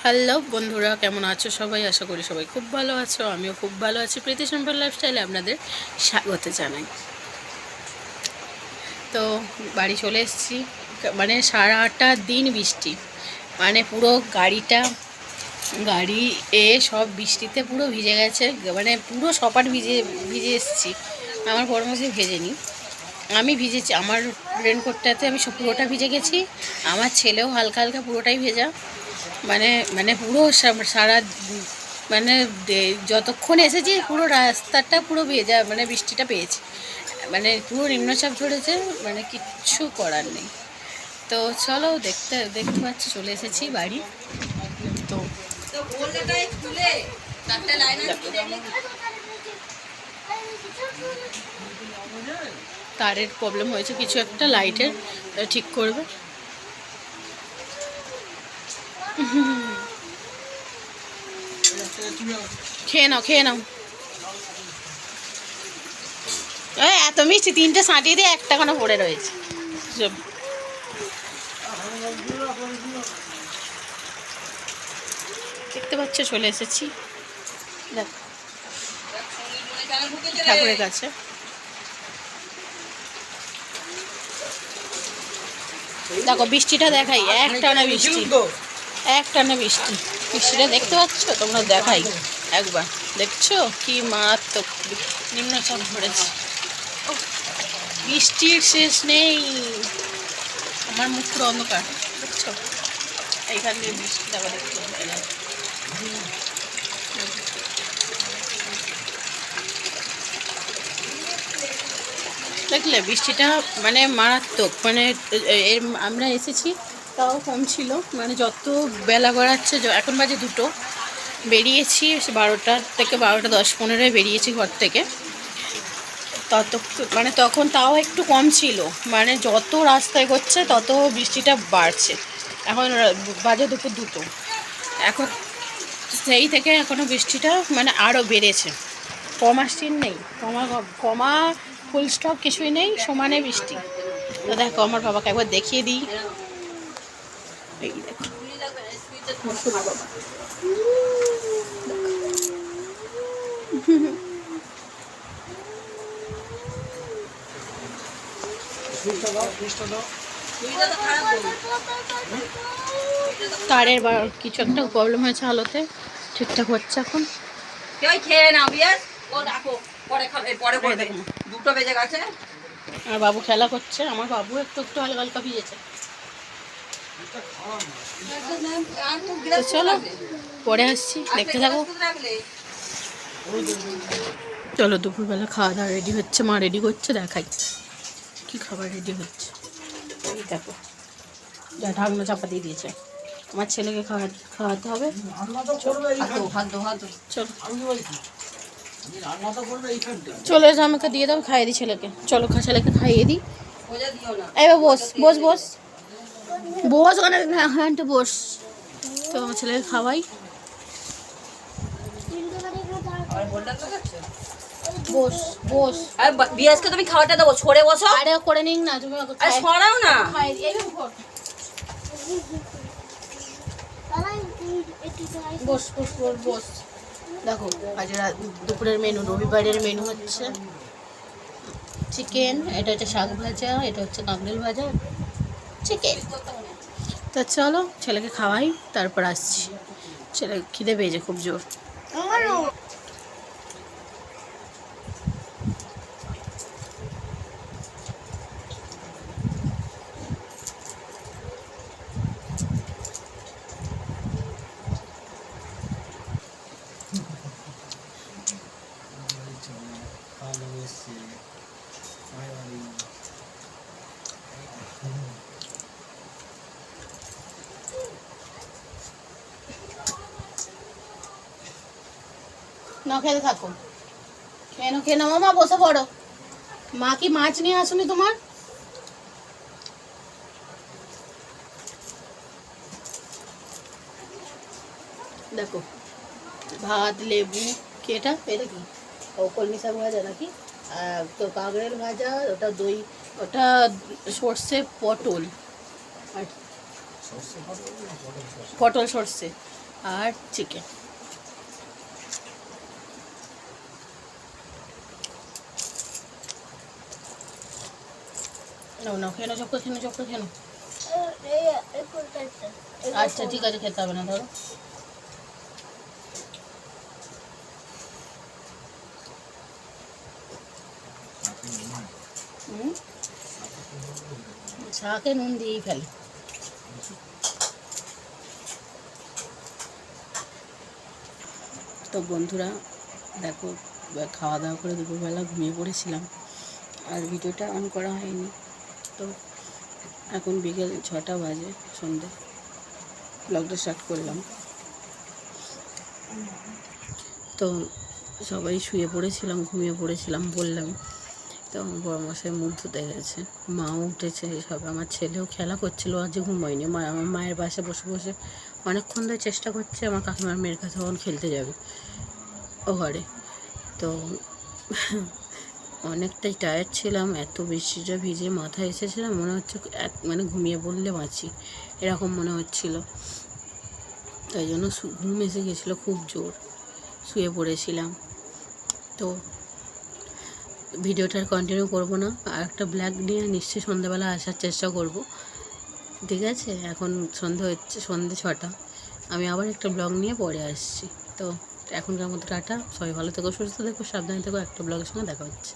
Hello বন্ধুরা, কেমন আছো সবাই? আশা করি সবাই খুব ভালো আছো। আমিও খুব ভালো আছি। প্রীতি সম্পল লাইফস্টাইলে আপনাদের স্বাগত জানাই। তো বাড়ি চলে এসেছি। মানে সারাটা দিন বৃষ্টি, মানে পুরো গাড়ি সব বৃষ্টিতে পুরো ভিজে গেছে। মানে পুরো সপাট ভিজে ভিজে এসেছি। আমার বড়মাসি ভেজেনি, আমি ভিজেছি। আমার রেনকোটটাতে আমি পুরোটা ভিজে গেছি। আমার ছেলেও হালকা হালকা পুরোটাই ভেজা। মানে মানে পুরো সারা মানে যতক্ষণ এসেছি পুরো রাস্তাটা পুরো ভেজা, মানে বৃষ্টিটা পেয়েছি। মানে পুরো নিম্নচাপ ধরেছে, মানে কিচ্ছু করার নেই। তো চলো, দেখতে দেখতে পাচ্ছি চলে এসেছি বাড়ি। তো তারের প্রবলেম হয়েছে, কিছু একটা লাইটের ঠিক করবে। খেয়ে নাও, খেয়ে নাও। এত মিষ্টি, তিনটে সাঁটিয়ে দিয়ে একটা কোনো পড়ে রয়েছে। দেখতে পাচ্ছ চলে এসেছি দেখো ঠাকুরের কাছে। দেখো বৃষ্টিটা দেখাই, একটানা বৃষ্টি, একটানা বৃষ্টি। বৃষ্টিটা দেখতে পাচ্ছ তোমরা? দেখাই একবার, দেখছো কি মারাত্মক নিম্নচাপ ধরেছে। বৃষ্টির শেষ নেই। আমার মুখ পুরো অন্ধকার, দেখছো? এইখান দিয়ে বৃষ্টি দেখো, দেখতে দেখলে বৃষ্টিটা মানে মারাত্মক। মানে আমরা এসেছি তাও কম ছিল। মানে যত বেলা গড়াচ্ছে, এখন বাজে 2টো, বেরিয়েছি 12টা থেকে 12টা 10-15 বেরিয়েছি ঘর থেকে। মানে তখন তাও একটু কম ছিল। মানে যত রাস্তায় এগোচ্ছে তত বৃষ্টিটা বাড়ছে। এখন বাজে দুপুর 2টো, এখন সেই থেকে এখনও বৃষ্টিটা মানে আরও বেড়েছে। কমার সিন নেই, কমা ফুল স্টপ কিছুই নেই, সমানে বৃষ্টি। তো দেখো আমার বাবাকে একবার দেখিয়ে দিই। এই দেখো বাবা, তারের বা কিছু একটা প্রবলেম হয়েছে আলোতে, ঠিকঠাক হচ্ছে এখন। খেয়ে নাও বিয়ার, ও রাখো, পরে খাবে, পরে করবে। 2টো বেজে গেছে। আর বাবু খেলা করছে। আমার বাবু একটু একটু হালকা হালকা ভিজেছে। চলো পরে আসছি, দেখতে থাকো। চলো, দুপুরবেলা খাওয়া দাওয়া রেডি হচ্ছে, মা রেডি করছে, দেখাই কি খাবার রেডি হচ্ছে। এই দেখো, যা ঢাকনা চাপা দিয়ে দিয়েছে। আমার ছেলেকে খাওয়াতে হবে। চলো এসে আমাকে দিয়ে দাও, খাইয়ে দিই ছেলেকে। চলো ছেলেকে খাইয়ে দিই। এবার বস বস বস বস, ওখানে হ্যাঁ একটু বস। তো আমার ছেলেকে খাওয়াই। বস বস, বিয়াসকে তুমি খাওয়াটা দেবো, ছড়ে বসো। আরে করে নিন না তুমি, সরাও না। বস বস বস বস। দেখো আজ দুপুরের মেনু, রবিবারের মেনু হচ্ছে চিকেন, এটা হচ্ছে শাক ভাজা, এটা হচ্ছে কাঁকড়েল ভাজা, চিকেন। তা চলো ছেলেকে খাওয়াই, তারপর আসছি। ছেলে খিদে পেয়েছে খুব জোর। না খেতে থাকো, খেয়ে নাও মামা, বসে পড়ো। মা কি মাছ নিয়ে আসুনি তোমার? দেখো ভাত, লেবু, কি এটা এটা কি? ও কলমি শাক ভাজা নাকি? তো কাঁকড়েল ভাজা, ওটা দই, ওটা সর্ষে পটল, আর পটল সর্ষে, আর চিকেন। নাও নাও খেয়ে নাও, চক্কর খেয়ে নাও, চক্কর খেয়ে নাও। আচ্ছা ঠিক আছে, খেতে হবে না, ধরো। শাকে নুন দিয়েই ফেলে। তো বন্ধুরা দেখো, খাওয়া দাওয়া করে দুপুরবেলা ঘুমিয়ে পড়েছিলাম, আর ভিডিওটা অন করা হয়নি। তো এখন বিকেল 6টা বাজে, সন্ধ্যে ব্লগটা স্টার্ট করলাম। তো সবাই শুয়ে পড়েছিলাম, ঘুমিয়ে পড়েছিলাম বললাম। তো আমার বড়মশাই মুখ ধুতে গেছে, মাও উঠেছে, সব আমার ছেলেও খেলা করছিল, আজ ঘুমোয়নি। আমার মায়ের পাশে বসে বসে অনেকক্ষণ ধরে চেষ্টা করছে আমার কাকিমার মেয়ের কাছে কখন খেলতে যাবে ও ঘরে। তো অনেকটাই টায়ার্ড ছিলাম, এত বৃষ্টিটা ভিজে মাথায় এসেছিলাম, মনে হচ্ছে মানে ঘুমিয়ে পড়লে বাঁচি এরকম মনে হচ্ছিল। তাই জন্য ঘুম এসে গেছিলো খুব জোর, শুয়ে পড়েছিলাম। তো ভিডিওটা কন্টিনিউ করবো না, আর একটা ব্লগ নিয়ে নিশ্চয়ই সন্ধ্যাবেলা আসার চেষ্টা করব, ঠিক আছে? এখন সন্ধ্যা হচ্ছে, সন্ধ্যে 6টা। আমি আবার একটা ব্লগ নিয়ে পরে আসছি। তো এখনকার মতো টাটা, সবাই ভালো থেকো, সুস্থ থেকো, সাবধানে থেকো। একটা ব্লগের সঙ্গে দেখা হচ্ছে।